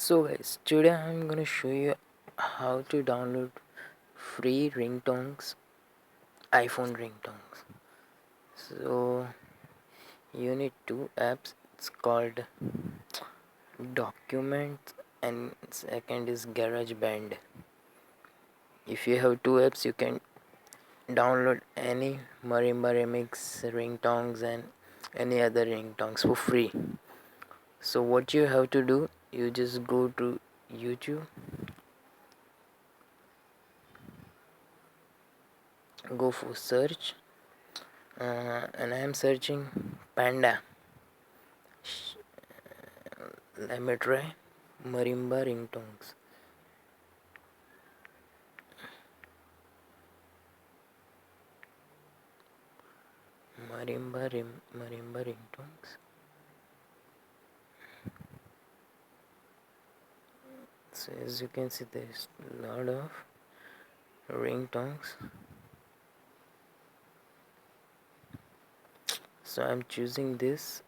So guys, today I'm gonna show you how to download free ringtones, iPhone ringtones. So you need two apps. It's called Documents and second is GarageBand. If you have two apps, you can download any marimba remix ringtones and any other ringtones for free. So what you have to do, you just go to YouTube, go for search, and I am searching panda. Let me try marimba ringtones. Marimba ringtones. So as you can see, there's a lot of ringtones. So I'm choosing this.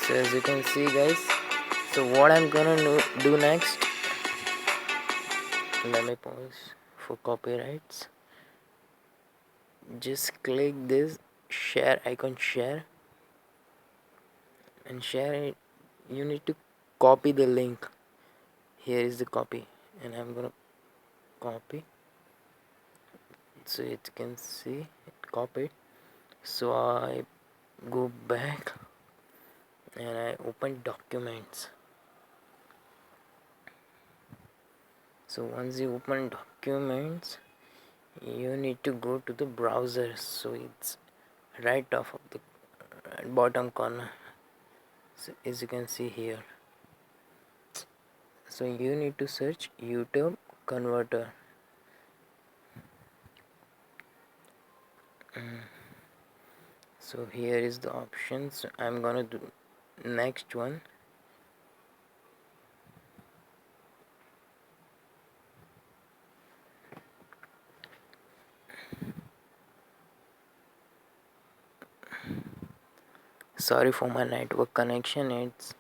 So as you can see, guys. So what I'm gonna do next? Let me pause for copyrights. Just click this share icon, share, and share it. You need to copy the link. Here is the copy, and I'm gonna copy. So you can see it copied. So I go back and I open documents. So once you open documents, you need to go to the browser. So it's right off of the bottom corner. So as you can see here, so you need to search YouTube converter. So here is the options. I'm gonna do next one. Sorry for my network connection, it's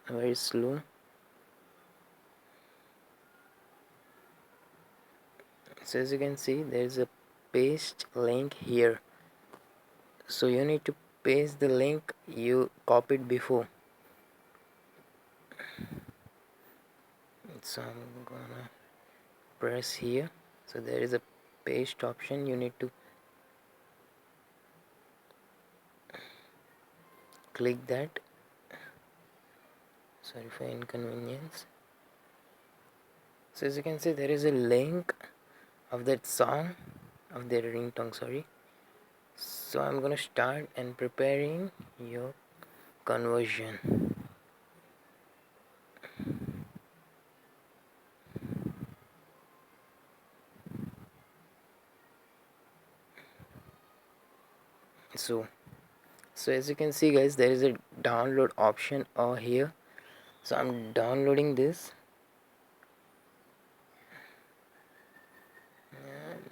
very slow. So as you can see, there is a paste link here. So you need to paste the link you copied before. So I'm gonna press here. So there is a paste option. You need to click that. Sorry for inconvenience. So as you can see, there is a link of that song, of the ringtone, sorry. So I'm gonna start and preparing your conversion. So as you can see, guys, there is a download option over here. So I'm downloading this.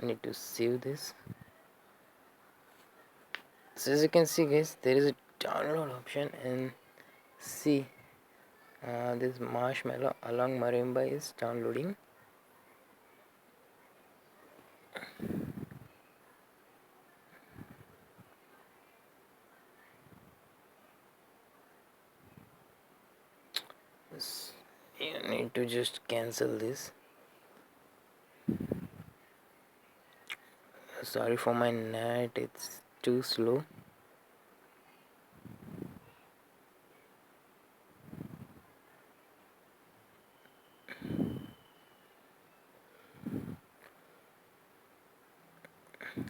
Need to save this. So as you can see, guys, there is a download option, and see this marshmallow along marimba is downloading. You need to just cancel this. Sorry for my net, it's too slow.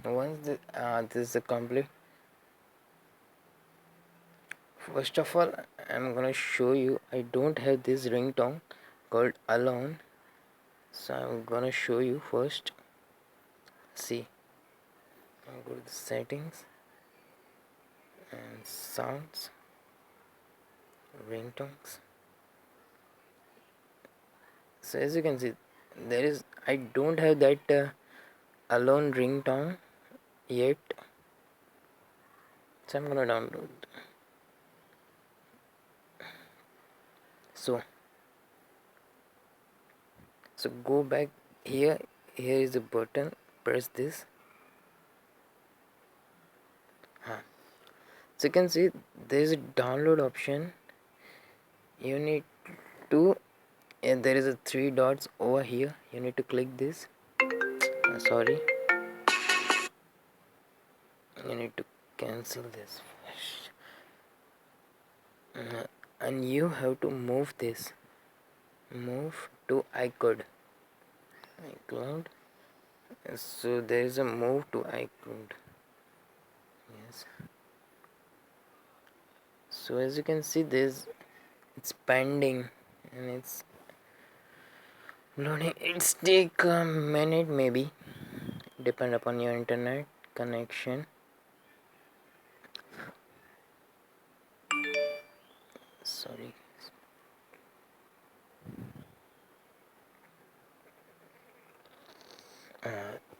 Once this is complete, first of all, I'm gonna show you. I don't have this ringtone called Alone, so I'm gonna show you first. See, I'll go to the settings and sounds, ringtones. So as you can see, there is, I don't have that alone ringtone yet, so I'm gonna download. So go back here. Here is the button. Press this. So you can see there is a download option. You need to, and there is a three dots over here. You need to click this. Sorry, you need to cancel this first. And you have to move this. Move to iCloud. iCloud. So there is a move to iCloud. Yes. So as you can see, this it's pending and it's loading. It's take a minute maybe, depend upon your internet connection. Sorry.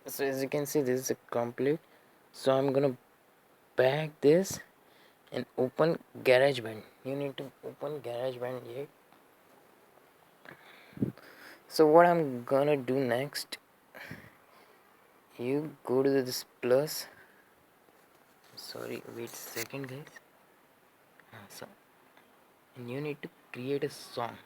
So as you can see, this is a complete. So I'm gonna back this and open GarageBand. You need to open GarageBand yet. So what I'm gonna do next, you go to this plus. Sorry, wait a second, guys. So and you need to create a song.